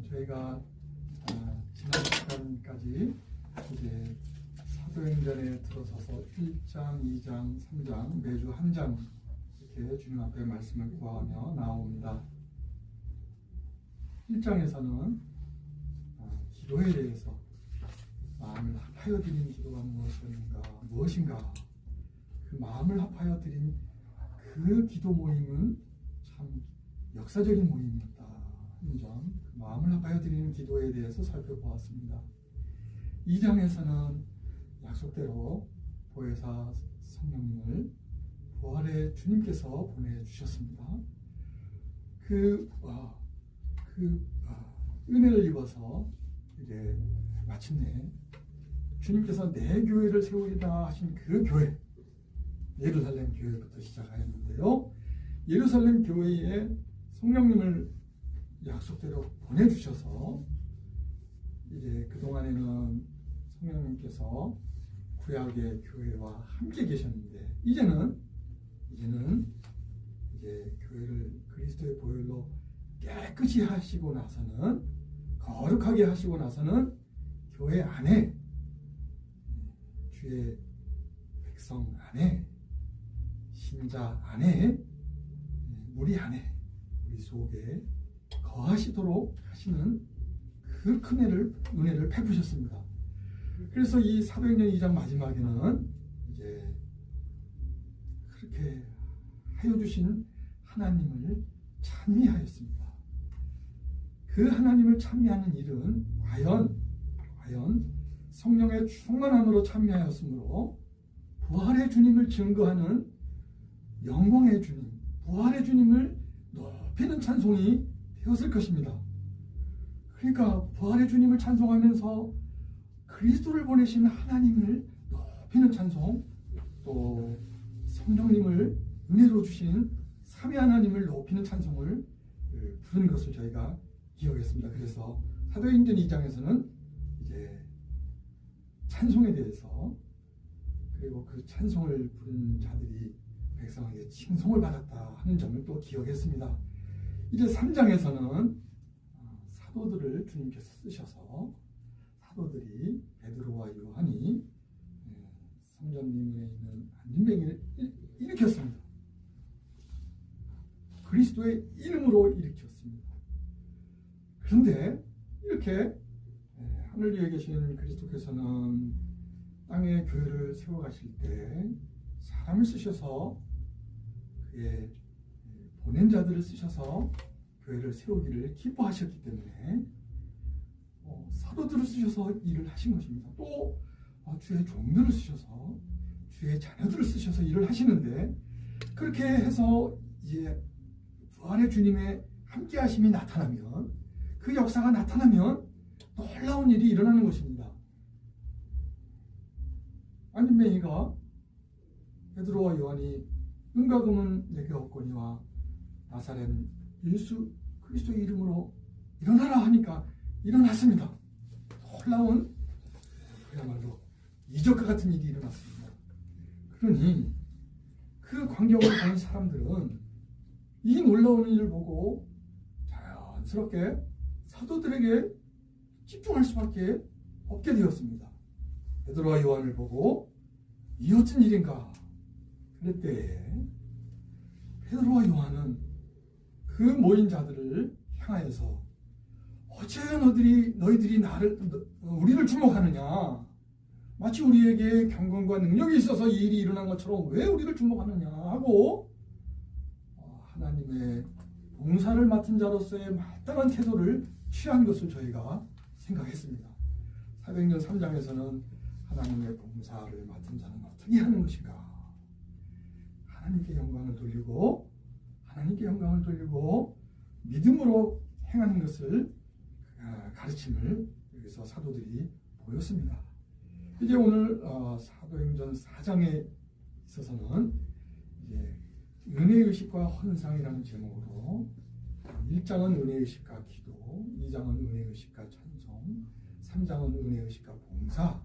저희가 지난 시간까지 이제 사도행전에 들어서서 1장, 2장, 3장 매주 한 장 이렇게 주님 앞에 말씀을 구하며 나옵니다. 1장에서는 기도에 대해서 마음을 합하여 드린 기도가 무엇인가 그 마음을 합하여 드린 그 기도 모임은 참 역사적인 모임이었다 하는 점, 그 마음을 합하여 드리는 기도에 대해서 살펴보았습니다. 2장에서는 약속대로 보혜사 성령님을 부활의 주님께서 보내주셨습니다. 은혜를 입어서 이제 마침내 주님께서 내 교회를 세우리라 하신 그 교회, 예루살렘 교회부터 시작하였는데요. 예루살렘 교회에 성령님을 약속대로 보내주셔서 이제 그동안에는 성령님께서 구약의 교회와 함께 계셨는데 이제는 이제 교회를 그리스도의 보혈로 깨끗이 하시고 나서는, 거룩하게 하시고 나서는 교회 안에, 주의 백성 안에, 신자 안에, 우리 안에, 우리 속에 거하시도록 하시는 그 큰 은혜를 베푸셨습니다. 그래서 이 사도행전 2장 마지막에는 이제 그렇게 하여 주신 하나님을 찬미하였습니다. 그 하나님을 찬미하는 일은 과연 성령의 충만함으로 찬미하였으므로 부활의 주님을 증거하는 영광의 주님, 부활의 주님을 높이는 찬송이 되었을 것입니다. 그러니까 부활의 주님을 찬송하면서 그리스도를 보내신 하나님을 높이는 찬송, 또 성령님을 은혜로 주신 삼위 하나님을 높이는 찬송을 부르는 것을 저희가 기억했습니다. 그래서 사도행전 2장에서는 이제 찬송에 대해서, 그리고 그 찬송을 부른 자들이 백성에게 칭송을 받았다 하는 점을 또 기억했습니다. 이제 3장에서는 사도들을 주님께서 쓰셔서 사도들이 베드로와 요한이 성전림에 있는 안진뱅이를 일으켰습니다. 그리스도의 이름으로 일으켰습니다. 그런데 이렇게 하늘 위에 계신 그리스도께서는 땅에 교회를 세워가실 때 사람을 쓰셔서 그의 보낸 자들을 쓰셔서 교회를 세우기를 기뻐하셨기 때문에 사도들을 쓰셔서 일을 하신 것입니다. 또 주의 종들을 쓰셔서, 주의 자녀들을 쓰셔서 일을 하시는데, 그렇게 해서 이제 부활의 주님의 함께하심이 나타나면, 그 역사가 나타나면 놀라운 일이 일어나는 것입니다. 안진뱅이가 베드로와 요한이 은과 금은 내게 없거니와 나사렛 예수 그리스도의 이름으로 일어나라 하니까 일어났습니다. 놀라운, 그야말로 이적과 같은 일이 일어났습니다. 그러니 그 광경을 본 사람들은 이 놀라운 일을 보고 자연스럽게 사도들에게 집중할 수밖에 없게 되었습니다. 베드로와 요한을 보고 이 어떤 일인가 그랬대에 베드로와 요한은 그 모인 자들을 향하여서 어째 너희들이 우리를 주목하느냐, 마치 우리에게 경건과 능력이 있어서 이 일이 일어난 것처럼 왜 우리를 주목하느냐 하고 하나님의 봉사를 맡은 자로서의 마땅한 태도를 취한 것을 저희가 생각했습니다. 사도행전 3장에서는 하나님의 봉사를 맡은 자는 어떻게 하는 것인가, 하나님께 영광을 돌리고 믿음으로 행하는 것을 가르침을 여기서 사도들이 보였습니다. 이제 오늘 사도행전 4장에 있어서는 이제 은혜의식과 헌상이라는 제목으로 1장은 은혜의식과 기도, 2장은 은혜의식과 찬송, 3장은 은혜의식과 봉사,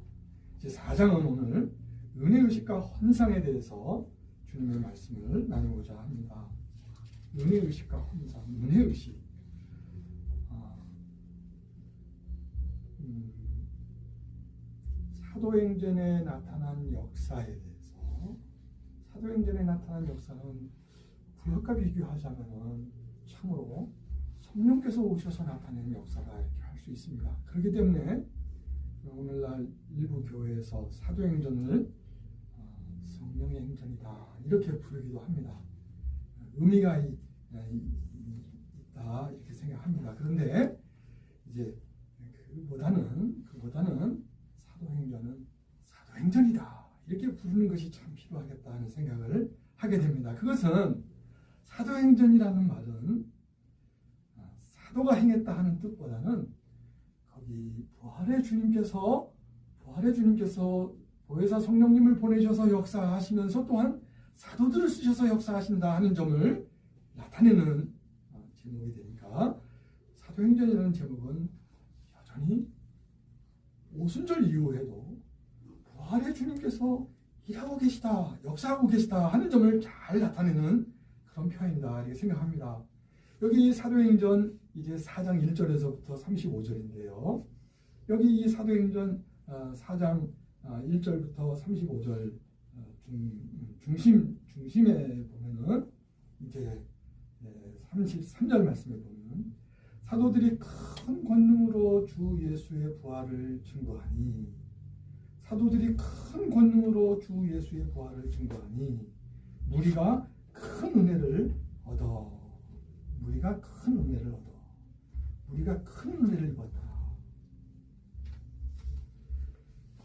이제 4장은 오늘 은혜의식과 헌상에 대해서 주님의 말씀을 나누고자 합니다. 은혜의식과 헌상, 은혜의식. 사도행전에 나타난 역사에 대해서 사도행전에 나타난 역사는 구약과 비교하자면 참으로 성령께서 오셔서 나타낸 역사가 이렇게 할 수 있습니다. 그렇기 때문에 오늘날 일부 교회에서 사도행전을 성령의 행전이다 이렇게 부르기도 합니다. 의미가 있다 이렇게 생각합니다. 그런데 이제 그보다는 사도행전은 사도행전이다 이렇게 부르는 것이 참 필요하겠다 하는 생각을 하게 됩니다. 그것은 사도행전이라는 말은 사도가 행했다 하는 뜻보다는 거기 부활의 주님께서 보혜사 성령님을 보내셔서 역사하시면서 또한 사도들을 쓰셔서 역사하신다 하는 점을 나타내는 제목이 되니까 사도행전이라는 제목은 여전히 오순절 이후에도 부활의 주님께서 일하고 계시다, 역사하고 계시다 하는 점을 잘 나타내는 그런 표현이다 이렇게 생각합니다. 여기 사도행전 이제 4장 1절에서부터 35절인데요. 여기 이 사도행전 4장 1절부터 35절 중심에 보면은 이제 33절 말씀에 보면 사도들이 큰 권능으로 주 예수의 부활을 증거하니 무리가 큰 은혜를 입었다.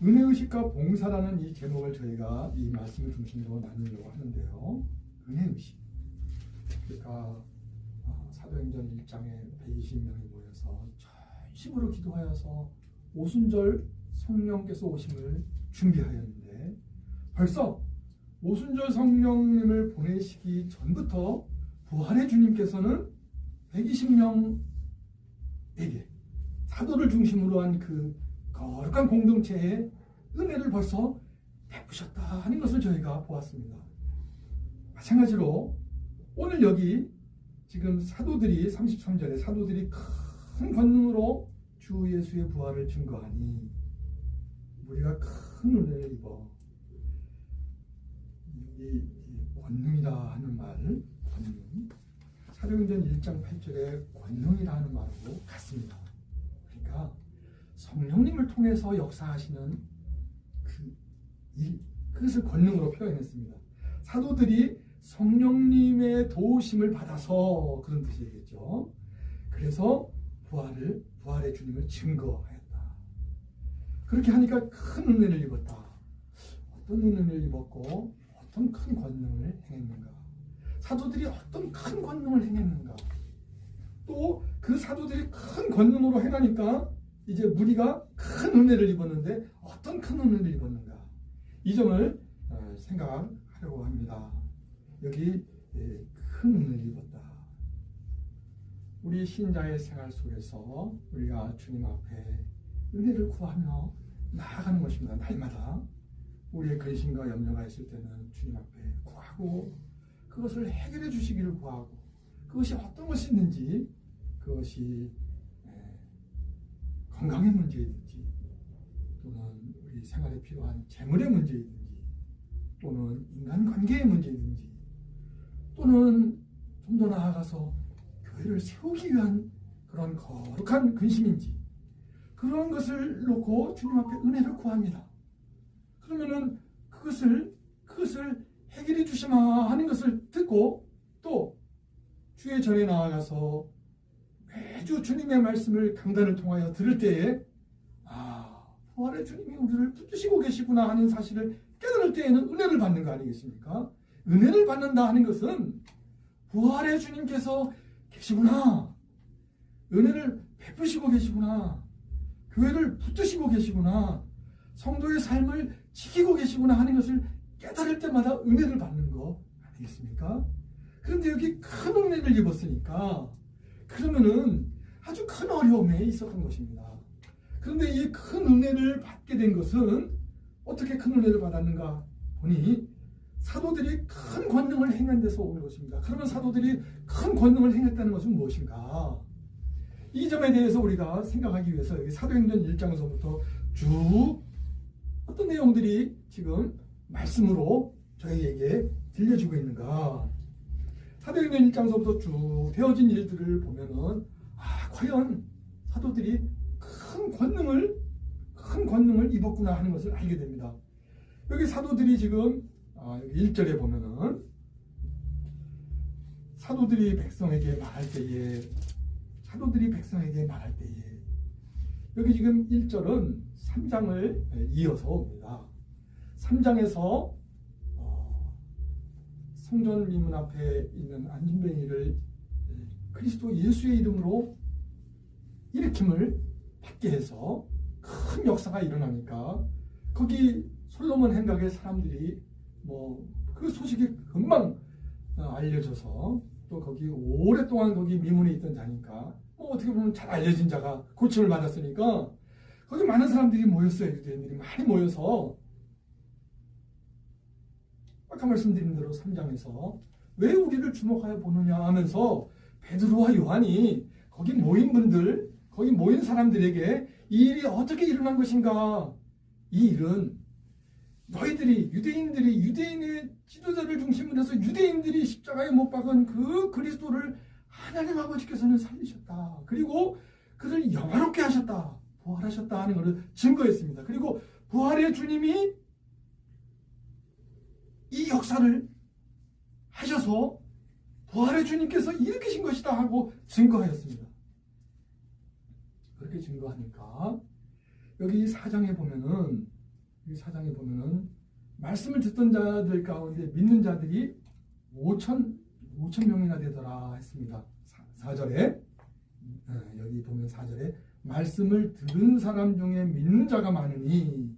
은혜의식과 봉사라는 이 제목을 저희가 이 말씀을 중심으로 나누려고 하는데요. 은혜의식. 그러니까 사도행전 1장에 120명이 모여서 전심으로 기도하여서 오순절 성령께서 오심을 준비하였는데 벌써 오순절 성령님을 보내시기 전부터 부활의 주님께서는 120명에게 사도를 중심으로 한 그 거룩한 공동체에 은혜를 벌써 베푸셨다 하는 것을 저희가 보았습니다. 마찬가지로 오늘 여기 지금 사도들이 33절에 사도들이 큰 권능으로 주 예수의 부활을 증거하니 우리가 큰 은혜를 입어 이 권능이라 하는 말 권능 사도행전 1장 8절에 권능이라 하는 말하고 같습니다. 그러니까 성령님을 통해서 역사하시는 그것을 권능으로 표현했습니다. 사도들이 성령님의 도우심을 받아서 그런 뜻이겠죠. 그래서 부활의 주님을 증거하였다. 그렇게 하니까 큰 은혜를 입었다. 어떤 은혜를 입었고 어떤 큰 권능을 행했는가? 사도들이 어떤 큰 권능을 행했는가? 또 그 사도들이 큰 권능으로 행하니까 이제 무리가 큰 은혜를 입었는데 어떤 큰 은혜를 입었는가? 이 점을 생각하려고 합니다. 여기 큰 은혜를 입었다. 우리 신자의 생활 속에서 우리가 주님 앞에 은혜를 구하며 나아가는 것입니다. 날마다 우리의 근심과 염려가 있을 때는 주님 앞에 구하고 그것을 해결해 주시기를 구하고 그것이 어떤 것이 있는지 그것이 건강의 문제이든지 또는 우리 생활에 필요한 재물의 문제이든지 또는 인간관계의 문제이든지 또는 좀 더 나아가서 교회를 세우기 위한 그런 거룩한 근심인지 그런 것을 놓고 주님 앞에 은혜를 구합니다. 그러면은 그것을 해결해 주시마 하는 것을 듣고 또 주의 전에 나아가서 매주 주님의 말씀을 강단을 통하여 들을 때에 부활의 주님이 우리를 붙드시고 계시구나 하는 사실을 깨달을 때에는 은혜를 받는 거 아니겠습니까? 은혜를 받는다 하는 것은 부활의 주님께서 계시구나, 은혜를 베푸시고 계시구나, 교회를 붙드시고 계시구나, 성도의 삶을 지키고 계시구나 하는 것을 깨달을 때마다 은혜를 받는 거 아니겠습니까? 그런데 여기 큰 은혜를 입었으니까 그러면은 아주 큰 어려움에 있었던 것입니다. 그런데 이 큰 은혜를 받게 된 것은 어떻게 큰 은혜를 받았는가 보니 사도들이 큰 권능을 행한 데서 오는 것입니다. 그러면 사도들이 큰 권능을 행했다는 것은 무엇인가? 이 점에 대해서 우리가 생각하기 위해서 여기 사도행전 1장에서부터 쭉 어떤 내용들이 지금 말씀으로 저희에게 들려주고 있는가. 사도행전 1장서부터 쭉 되어진 일들을 보면은 과연 사도들이 큰 권능을 입었구나 하는 것을 알게 됩니다. 여기 사도들이 지금 여기 1절에 보면은 사도들이 백성에게 말할 때에 여기 지금 1절은 3장을 이어서 옵니다. 3장에서 성전 미문 앞에 있는 안진뱅이를 그리스도 예수의 이름으로 일으킴을 받게 해서 큰 역사가 일어나니까 거기 솔로몬 행각의 사람들이 그 소식이 금방 알려져서 또 거기 오랫동안 거기 미문에 있던 자니까 어떻게 보면 잘 알려진 자가 고침을 받았으니까 거기 많은 사람들이 모였어요. 유대인들이 많이 모여서 아까 말씀드린 대로 3장에서 왜 우리를 주목하여 보느냐 하면서 베드로와 요한이 거기 모인 사람들에게 이 일이 어떻게 일어난 것인가, 이 일은 너희들이 유대인의 지도자를 중심으로 해서 유대인들이 십자가에 못 박은 그 그리스도를 하나님 아버지께서는 살리셨다. 그리고 그를 영화롭게 하셨다. 부활하셨다 하는 것을 증거했습니다. 그리고 부활의 주님이 이 역사를 하셔서 부활의 주님께서 일으키신 것이다 하고 증거하였습니다. 그렇게 증거하니까 여기 4장에 보면은 말씀을 듣던 자들 가운데 믿는 자들이 5천 명이나 되더라 했습니다. 4절에 여기 보면 4절에 말씀을 들은 사람 중에 믿는 자가 많으니,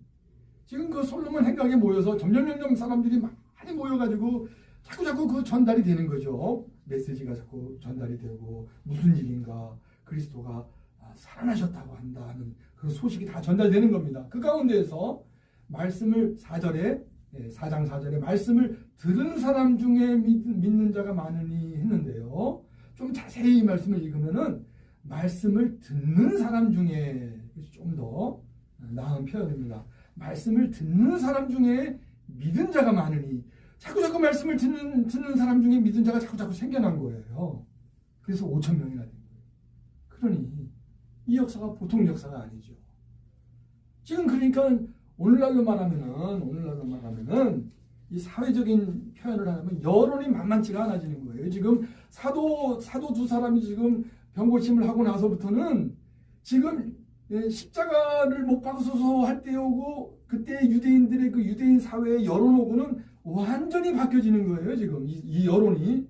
지금 그 솔로몬 행각에 모여서 점점 사람들이 많이 모여가지고 자꾸 그 전달이 되는 거죠. 메시지가 자꾸 전달이 되고 무슨 일인가, 그리스도가 살아나셨다고 한다는 그 소식이 다 전달되는 겁니다. 그 가운데에서 말씀을 4장 4절에 말씀을 들은 사람 중에 믿는 자가 많으니 했는데요. 좀 자세히 이 말씀을 읽으면은 말씀을 듣는 사람 중에, 좀 더 나은 표현입니다. 말씀을 듣는 사람 중에 믿은 자가 많으니, 자꾸 말씀을 듣는 사람 중에 믿은 자가 자꾸 생겨난 거예요. 그래서 5천 명이나 된 거예요. 그러니 이 역사가 보통 역사가 아니죠. 지금 그러니까 오늘날로 말하면은 이 사회적인 표현을 하면 여론이 만만치가 않아지는 거예요. 지금 사도 두 사람이 지금 병고침을 하고 나서부터는 지금 십자가를 못 박아서서 할 때오고 그때 유대인들의 그 유대인 사회의 여론하고는 완전히 바뀌어지는 거예요. 지금 이 여론이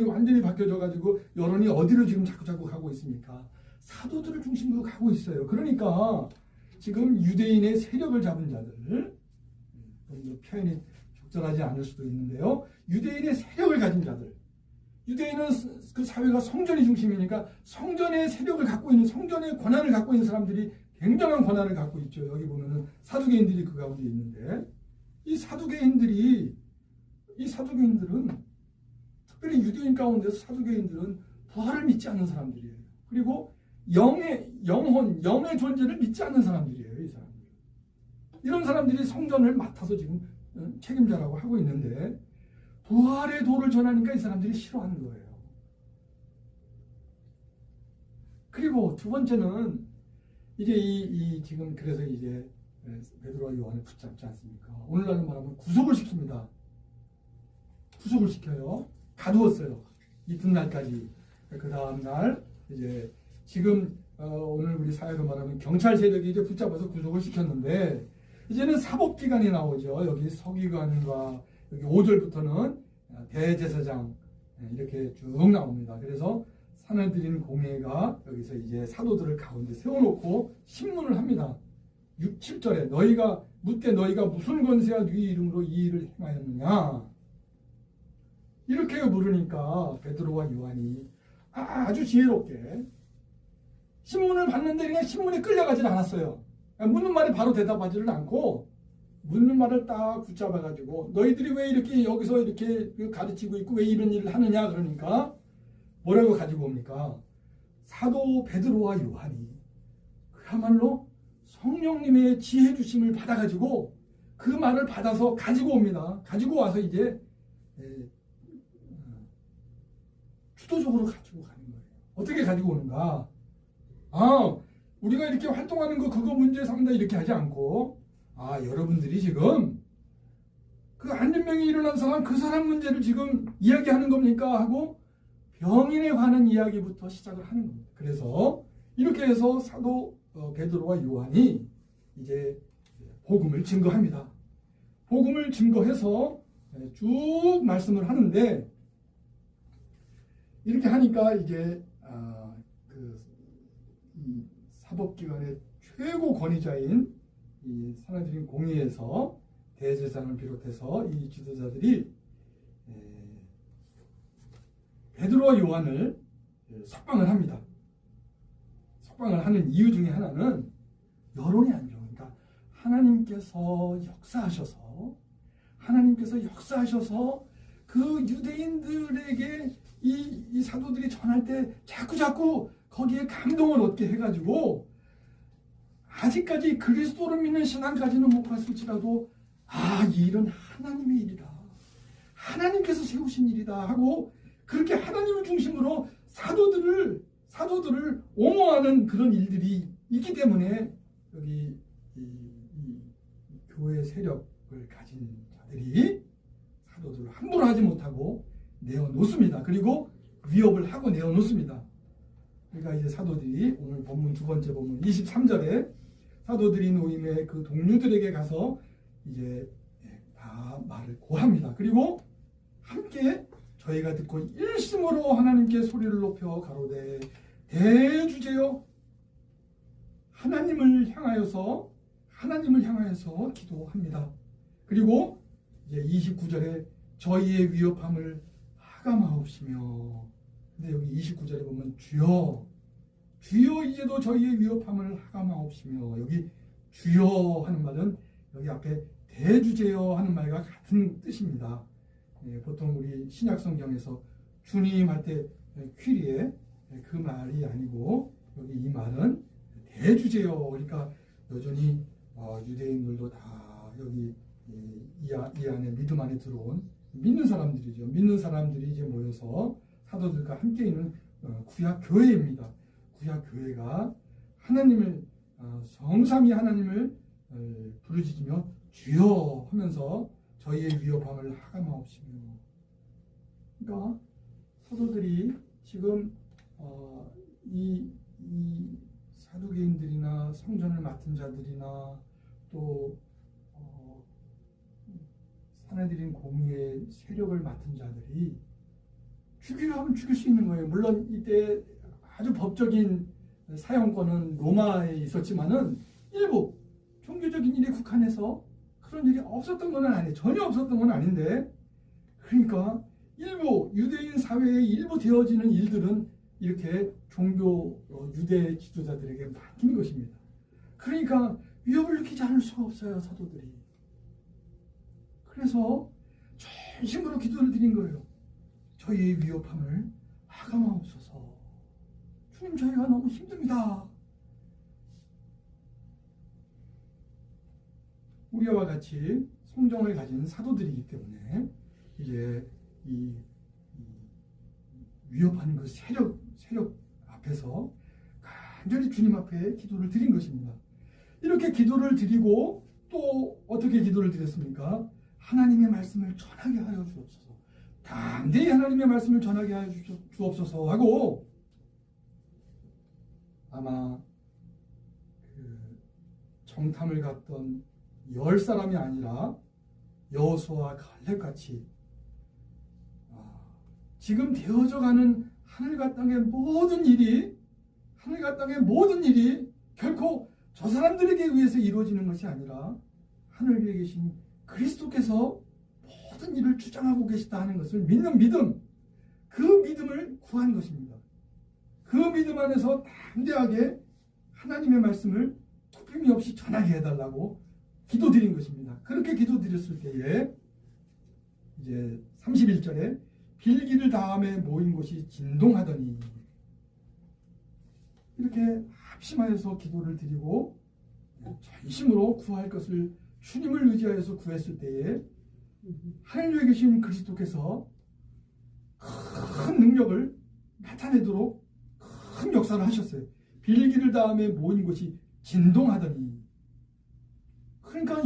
완전히 바뀌어져 가지고 여론이 어디로 지금 자꾸 가고 있습니까? 사도들을 중심으로 가고 있어요. 그러니까 지금 유대인의 세력을 잡은 자들, 표현이 적절하지 않을 수도 있는데요. 유대인의 세력을 가진 자들, 유대인은 그 사회가 성전이 중심이니까 성전의 세력을 갖고 있는, 성전의 권한을 갖고 있는 사람들이 굉장한 권한을 갖고 있죠. 여기 보면은 사두개인들이 그 가운데 있는데, 이 사두개인들은 특별히 유대인 가운데서 사두개인들은 부활을 믿지 않는 사람들이에요. 그리고 영의 존재를 믿지 않는 사람들이에요. 이 사람들. 이런 사람들이 성전을 맡아서 지금 책임자라고 하고 있는데, 부활의 도를 전하니까 이 사람들이 싫어하는 거예요. 그리고 두 번째는 이제 지금 그래서 이제 베드로와 요한을 붙잡지 않습니까? 오늘날은 말하면 구속을 시킵니다. 구속을 시켜요. 가두었어요. 이튿날까지. 그 다음날 이제 지금 오늘 우리 사회로 말하면 경찰 세력이 이제 붙잡아서 구속을 시켰는데, 이제는 사법기관이 나오죠. 여기 서기관과 여기 5절부터는 대제사장 이렇게 쭉 나옵니다. 그래서 산을들인 공회가 여기서 이제 사도들을 가운데 세워놓고 신문을 합니다. 6, 7절에 너희가 무슨 권세와 네 이름으로 이 일을 행하였느냐, 이렇게 물으니까 베드로와 요한이 아주 지혜롭게 신문을 봤는데 그냥 신문에 끌려가질 않았어요. 묻는 말에 바로 대답하지를 않고 묻는 말을 딱 붙잡아가지고 너희들이 왜 이렇게 여기서 이렇게 가르치고 있고 왜 이런 일을 하느냐, 그러니까 뭐라고 가지고 옵니까? 사도 베드로와 요한이 그야말로 성령님의 지혜 주심을 받아가지고 그 말을 받아서 가지고 옵니다. 가지고 와서 이제 주도적으로 가지고 가는 거예요. 어떻게 가지고 오는가? 우리가 이렇게 활동하는 거 그거 문제 삼다 이렇게 하지 않고 여러분들이 지금 그 안진병이 일어난 사람 그 사람 문제를 지금 이야기하는 겁니까? 하고 병인에 관한 이야기부터 시작을 하는 겁니다. 그래서 이렇게 해서 사도 베드로와 요한이 이제 복음을 증거합니다. 복음을 증거해서 쭉 말씀을 하는데 이렇게 하니까 이제 이 사법기관의 최고 권위자인 이 사내들인 공의에서 대제사장을 비롯해서 이 지도자들이 베드로와 요한을 석방을 합니다. 석방을 하는 이유 중에 하나는 여론이 아니죠. 그러니까 하나님께서 역사하셔서 그 유대인들에게 이 사도들이 전할 때 자꾸 거기에 감동을 얻게 해가지고 아직까지 그리스도를 믿는 신앙까지는 못 갔을지라도 이 일은 하나님의 일이다. 하나님께서 세우신 일이다 하고 그렇게 하나님을 중심으로 사도들을 옹호하는 그런 일들이 있기 때문에 여기 이 교회 세력을 가진 자들이 사도들을 함부로 하지 못하고 내어놓습니다. 그리고 위협을 하고 내어놓습니다. 그러니까 이제 사도들이 오늘 본문 두 번째 본문 23절에 사도들이 노임의 그 동료들에게 가서 이제 다 말을 고합니다. 그리고 함께 저희가 듣고 일심으로 하나님께 소리를 높여 가로되 대주제여 하나님을 향하여서 기도합니다. 그리고 이제 29절에 저희의 위협함을 하감하옵시며 근데 여기 29절에 보면 주여 이제도 저희의 위협함을 하감하옵시며 여기 주여 하는 말은 여기 앞에 대주제여 하는 말과 같은 뜻입니다. 보통 우리 신약 성경에서 주님 할 때 퀴리에 그 말이 아니고 여기 이 말은 대주제여 그러니까 여전히 유대인들도 다 여기 이 안에 믿음 안에 들어온 믿는 사람들이죠. 믿는 사람들이 이제 모여서 사도들과 함께 있는 구약 교회입니다. 구약 교회가 하나님을 성삼위 하나님을 부르짖으며 주여 하면서 저희의 위협함을 하감하옵시며 그러니까 사도들이 지금 이 사두개인들이나 성전을 맡은 자들이나 또 사내들인 공의의 세력을 맡은 자들이 죽이려 하면 죽일 수 있는 거예요. 물론 이때 아주 법적인 사형권은 로마에 있었지만은 일부 종교적인 일에 국한해서 그런 일이 없었던 건 아니에요. 전혀 없었던 건 아닌데 그러니까 일부 유대인 사회에 일부 되어지는 일들은 이렇게 종교 유대 지도자들에게 맡긴 것입니다. 그러니까 위협을 느끼지 않을 수가 없어요. 사도들이. 그래서 전심으로 기도를 드린 거예요. 저희의 위협함을 하감하옵소서. 주님 저희가 너무 힘듭니다. 우리와 같이 성정을 가진 사도들이기 때문에 이제 이 위협하는 그 세력 앞에서 간절히 주님 앞에 기도를 드린 것입니다. 이렇게 기도를 드리고 또 어떻게 기도를 드렸습니까? 하나님의 말씀을 전하게 하여 주옵소서. 담대히 하나님의 말씀을 전하게 하여 주옵소서 하고 아마 그 정탐을 갔던 10사람이 아니라 여호수아와 갈렙같이 지금 되어져가는 하늘과 땅의 모든 일이 결코 저 사람들에게 의해서 이루어지는 것이 아니라 하늘에 계신 그리스도께서 모든 일을 주장하고 계시다 하는 것을 믿는 믿음, 그 믿음을 구한 것입니다. 그 믿음 안에서 담대하게 하나님의 말씀을 굽힘이 없이 전하게 해달라고 기도드린 것입니다. 그렇게 기도드렸을 때에 이제 31절에 빌기를 다음에 모인 곳이 진동하더니 이렇게 합심하여서 기도를 드리고 전심으로 구할 것을 주님을 의지하여서 구했을 때에 하늘 위에 계신 그리스도께서 큰 능력을 나타내도록 큰 역사를 하셨어요. 빌기를 다음에 모인 곳이 진동하더니, 그러니까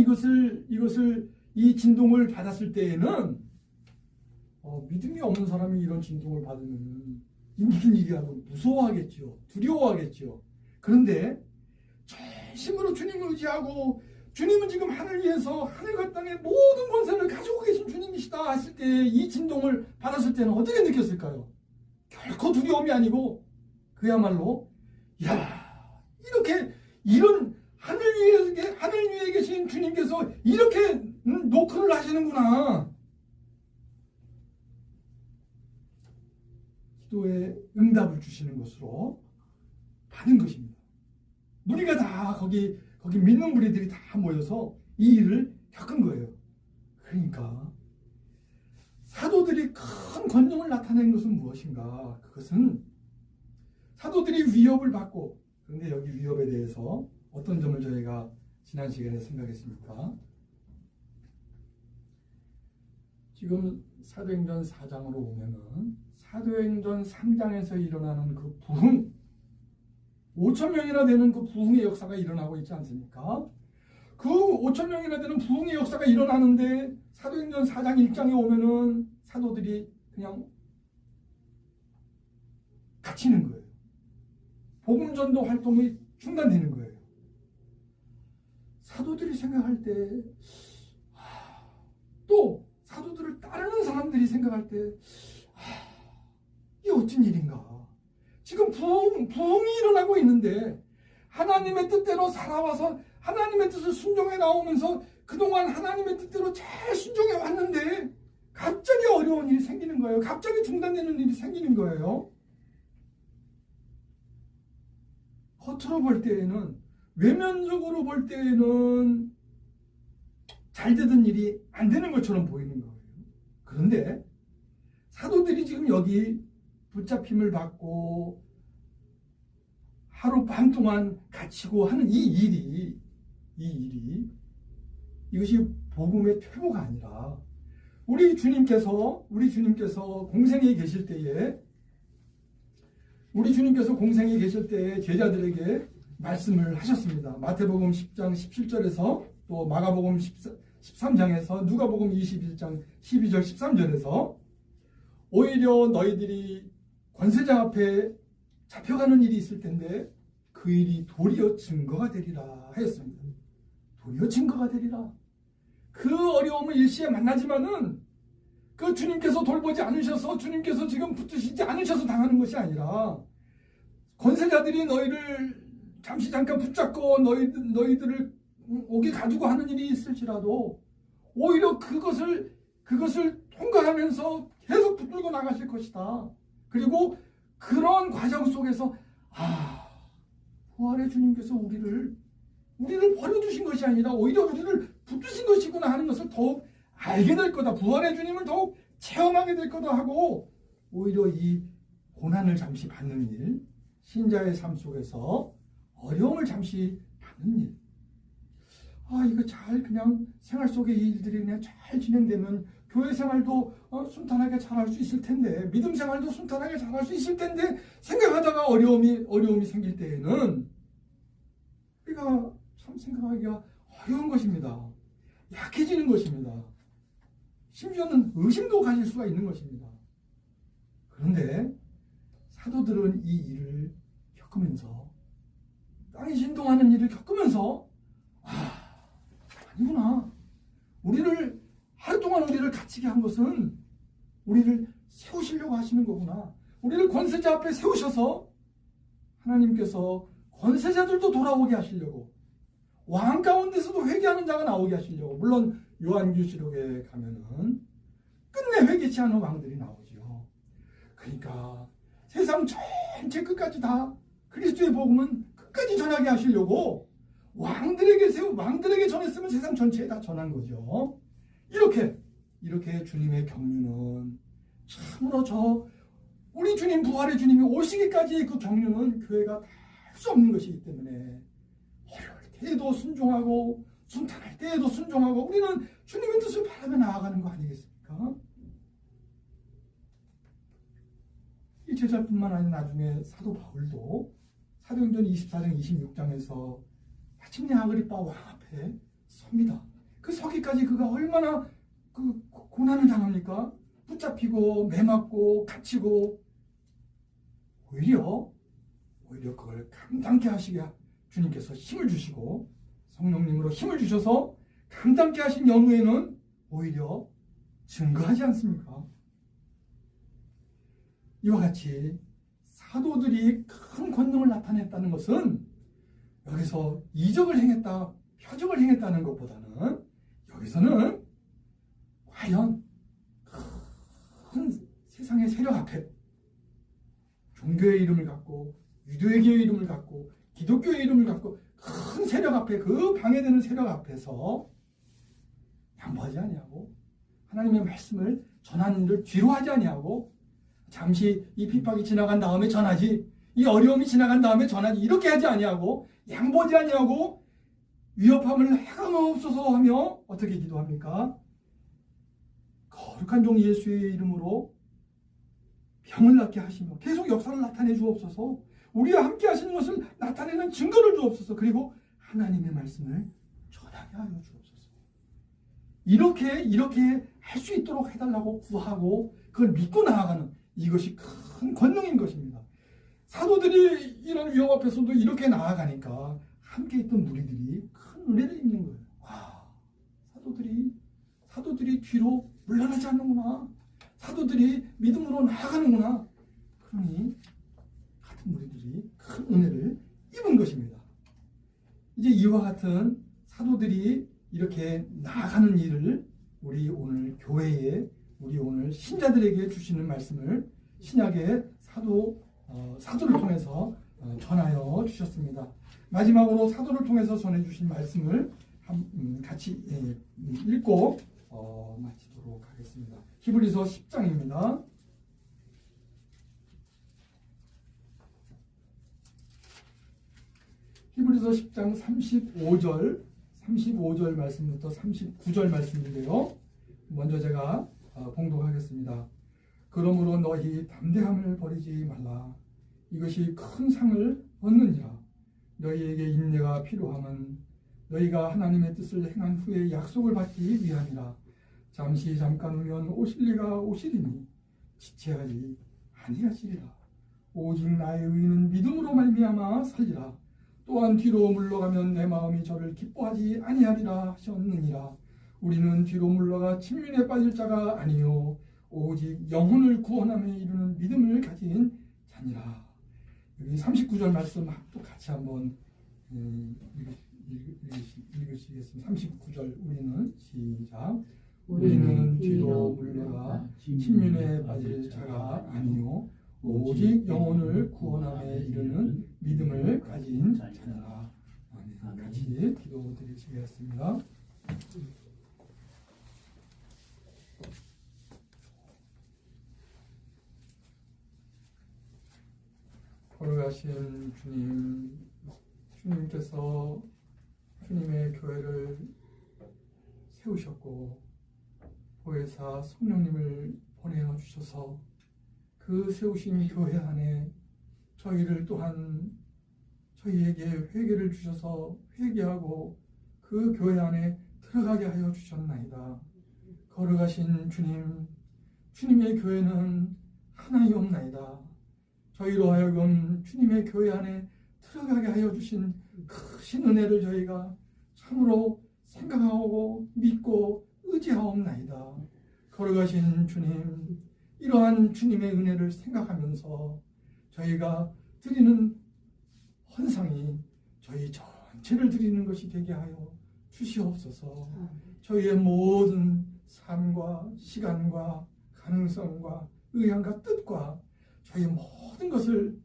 이 진동을 받았을 때에는 믿음이 없는 사람이 이런 진동을 받으면 무슨 일이 하고 무서워하겠죠. 두려워하겠죠. 그런데 전심으로 주님을 의지하고, 주님은 지금 하늘 위에서 하늘과 땅의 모든 권세를 가지고 계신 주님이시다 했을 때, 이 진동을 받았을 때는 어떻게 느꼈을까요? 결코 두려움이 아니고 그야말로 이런 하늘 위에 계신 주님께서 이렇게 노크를 하시는구나. 기도에 응답을 주시는 것으로 받은 것입니다. 무리가 다 거기 믿는 무리들이 다 모여서 이 일을 겪은 거예요. 그러니까 사도들이 큰 권능을 나타낸 것은 무엇인가? 그것은 사도들이 위협을 받고, 그런데 여기 위협에 대해서 어떤 점을 저희가 지난 시간에 생각했습니까? 지금 사도행전 4장으로 오면은 사도행전 3장에서 일어나는 그 부흥, 5,000명이나 되는 그 부흥의 역사가 일어나고 있지 않습니까? 그 5,000명이나 되는 부흥의 역사가 일어나는데 사도행전 4장 1장에 오면은 사도들이 그냥 갇히는 거예요. 복음전도 활동이 중단되는 거예요. 사도들이 생각할 때, 또 사도들을 따르는 사람들이 생각할 때, 이게 어쩐 일인가? 지금 부흥이 일어나고 있는데, 하나님의 뜻대로 살아와서 하나님의 뜻을 순종해 나오면서 그동안 하나님의 뜻대로 잘 순종해 왔는데 갑자기 어려운 일이 생기는 거예요. 갑자기 중단되는 일이 생기는 거예요. 겉으로 볼 때에는, 외면적으로 볼 때에는 잘 되던 일이 안 되는 것처럼 보이는 거예요. 그런데 사도들이 지금 여기 붙잡힘을 받고 하루 밤 동안 갇히고 하는 이것이 복음의 퇴보가 아니라, 우리 주님께서 공생에 계실 때에, 제자들에게 말씀을 하셨습니다. 마태복음 10장 17절에서 또 마가복음 13장에서 누가복음 21장 12절 13절에서 오히려 너희들이 권세자 앞에 잡혀가는 일이 있을 텐데 그 일이 도리어 증거가 되리라 하였습니다. 도리어 증거가 되리라. 그 어려움을 일시에 만나지만은 그 주님께서 돌보지 않으셔서, 주님께서 지금 붙드시지 않으셔서 당하는 것이 아니라, 권세자들이 너희를 잠깐 붙잡고 너희들을 오게 가지고 하는 일이 있을지라도 오히려 그것을 통과하면서 계속 붙들고 나가실 것이다. 그리고 그런 과정 속에서 부활의 주님께서 우리를 버려두신 것이 아니라 오히려 우리를 붙드신 것이구나 하는 것을 더욱 알게 될 거다. 부활의 주님을 더욱 체험하게 될 거다 하고, 오히려 이 고난을 잠시 받는 일, 신자의 삶 속에서 어려움을 잠시 받는 일, 이거 잘 그냥 생활 속의 일들이 그냥 잘 진행되면 교회 생활도 순탄하게 잘할 수 있을 텐데, 믿음 생활도 순탄하게 잘할 수 있을 텐데 생각하다가 어려움이 생길 때에는 우리가 참 생각하기가 어려운 것입니다. 약해지는 것입니다. 심지어는 의심도 가질 수가 있는 것입니다. 그런데 사도들은 이 일을 겪으면서, 땅이 진동하는 일을 겪으면서 아니구나. 하루 동안 우리를 갇히게 한 것은 우리를 세우시려고 하시는 거구나. 우리를 권세자 앞에 세우셔서 하나님께서 권세자들도 돌아오게 하시려고, 왕 가운데서도 회개하는 자가 나오게 하시려고. 물론 요한계시록에 가면은 끝내 회개치 않은 왕들이 나오죠. 그러니까 세상 전체 끝까지 다 그리스도의 복음은 끝까지 전하게 하시려고 왕들에게 전했으면 세상 전체에 다 전한 거죠. 이렇게 주님의 경륜은 참으로 우리 주님, 부활의 주님이 오시기까지의 그 경륜은 교회가 다 할 수 없는 것이기 때문에 어려울 때에도 순종하고 순탄할 때에도 순종하고 우리는 주님의 뜻을 바라며 나아가는 거 아니겠습니까? 이 제자뿐만 아니라 나중에 사도 바울도 사도행전 24장 26장에서 마침내 아그리빠 왕 앞에 섭니다. 그 서기까지 그가 얼마나 그 고난을 당합니까? 붙잡히고 매맞고 갇히고 오히려 그걸 감당케 하시게 주님께서 힘을 주시고 성령님으로 힘을 주셔서 감당케 하신 연후에는 오히려 증거하지 않습니까? 이와 같이 사도들이 큰 권능을 나타냈다는 것은 여기서 이적을 행했다, 표적을 행했다는 것보다는 여기서는 과연 큰 세상의 세력 앞에 종교의 이름을 갖고 유대교의 이름을 갖고 기독교의 이름을 갖고 큰 세력 앞에 그 방해되는 세력 앞에서 양보하지 아니하고 하나님의 말씀을 전하는 일을 뒤로 하지 아니하고 잠시 이 핍박이 지나간 다음에 전하지 이 어려움이 지나간 다음에 전하지 이렇게 하지 아니하고 양보하지 아니하고 위협함을 행함없어서 하며 어떻게 기도합니까? 거룩한 종 예수의 이름으로 병을 낫게 하시며 계속 역사를 나타내 주옵소서. 우리와 함께 하시는 것을 나타내는 증거를 주옵소서. 그리고 하나님의 말씀을 전하게 하여 주옵소서. 이렇게 할 수 있도록 해달라고 구하고 그걸 믿고 나아가는 이것이 큰 권능인 것입니다. 사도들이 이런 위협 앞에서도 이렇게 나아가니까 함께 있던 무리들이 큰 은혜를 입는 거예요. 와, 사도들이 뒤로 물러나지 않는구나. 사도들이 믿음으로 나아가는구나. 그러니 같은 무리들이 큰 은혜를 입은 것입니다. 이제 이와 같은 사도들이 이렇게 나아가는 일을 우리 오늘 교회에 우리 오늘 신자들에게 주시는 말씀을 신약의 사도를 통해서 전하여 주셨습니다. 마지막으로 사도를 통해서 전해주신 말씀을 같이 읽고 마치도록 하겠습니다. 히브리서 10장입니다. 히브리서 10장 35절 말씀부터 39절 말씀인데요. 먼저 제가 봉독하겠습니다. 그러므로 너희 담대함을 버리지 말라. 이것이 큰 상을 얻느니라. 너희에게 인내가 필요함은 너희가 하나님의 뜻을 행한 후에 약속을 받기 위함이라. 잠깐 후면 오실리가 오시리니 지체하지 아니하시리라. 오직 나의 의는 믿음으로 말미암아 살리라. 또한 뒤로 물러가면 내 마음이 저를 기뻐하지 아니하리라 하셨느니라. 우리는 뒤로 물러가 침륜에 빠질 자가 아니요 오직 영혼을 구원함에 이르는 믿음을 가진 자니라. 여기 39절 말씀 또 같이 한번 읽으시겠습니다. 39절 우리는 시작. 우리는 뒤로 물러가 침륜에 빠질 자가 아니요 오직 영혼을 구원함에 이르는 믿음을 가진 자니라. 같이 기도드리시겠습니다. 거룩하신 주님께서 주님의 교회를 세우셨고 보혜사 성령님을 보내어 주셔서 그 세우신 교회 안에 저희를 또한 저희에게 회개를 주셔서 회개하고 그 교회 안에 들어가게 하여 주셨나이다. 거룩하신 주님의 교회는 하나이옵나이다. 저희로 하여금 주님의 교회 안에 들어가게 하여 주신 크신 은혜를 저희가 참으로 생각하고 믿고 의지하옵나이다. 거룩하신 주님, 이러한 주님의 은혜를 생각하면서 저희가 드리는 헌상이 저희 전체를 드리는 것이 되게 하여 주시옵소서. 저희의 모든 삶과 시간과 가능성과 의향과 뜻과 저희의 모든 것을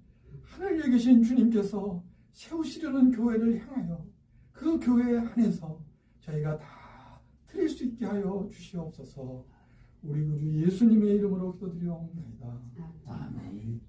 하늘에 계신 주님께서 세우시려는 교회를 향하여 그 교회 안에서 저희가 다 드릴 수 있게 하여 주시옵소서. 우리 구주 예수님의 이름으로 기도드리옵나이다. 아멘.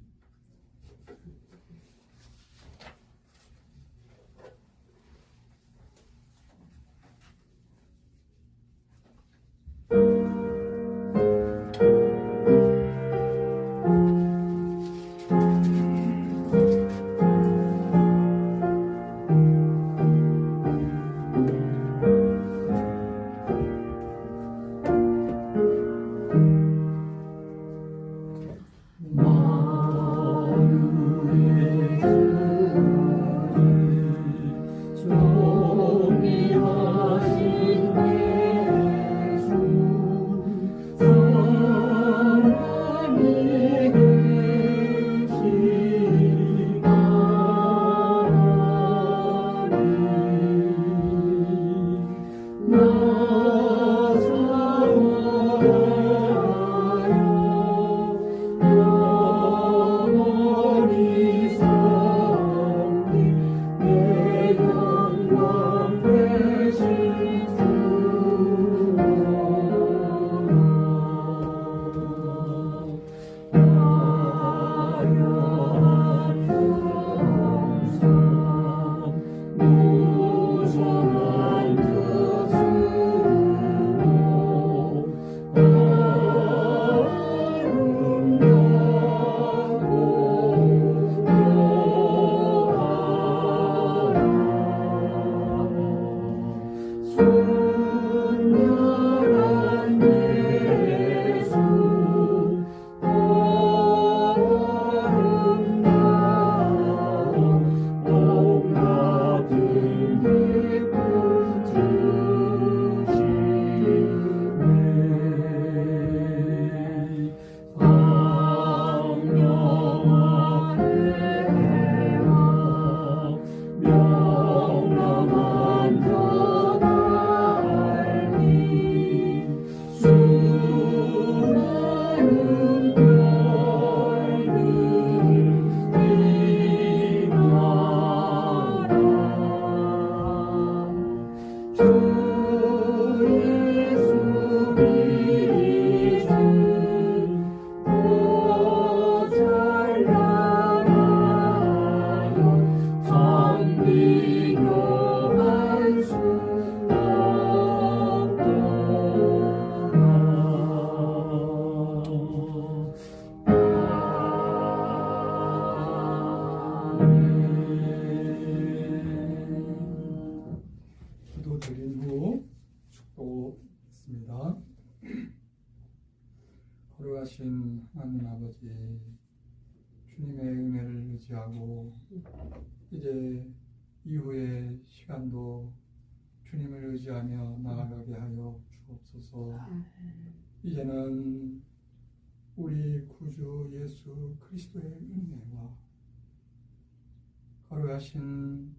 의지하고 이제 이후의 시간도 주님을 의지하며 나아가게 하여 주옵소서. 이제는 우리 구주 예수 그리스도의 은혜와 거룩하신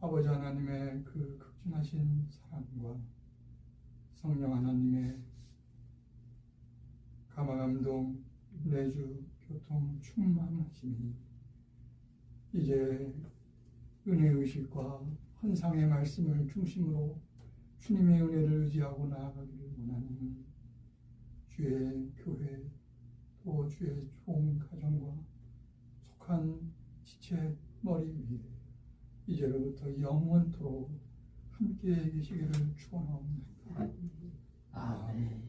아버지 하나님의 그 극진하신 사랑과 성령 하나님의 감화감동 내주 교통 충만하심이 이제 은혜의식과 헌상의 말씀을 중심으로 주님의 은혜를 의지하고 나아가기를 원하는 주의 교회 또 주의 종 가정과 속한 지체 머리 위에 이제로부터 영원토록 함께 계시기를 축원하옵나이다. 아멘.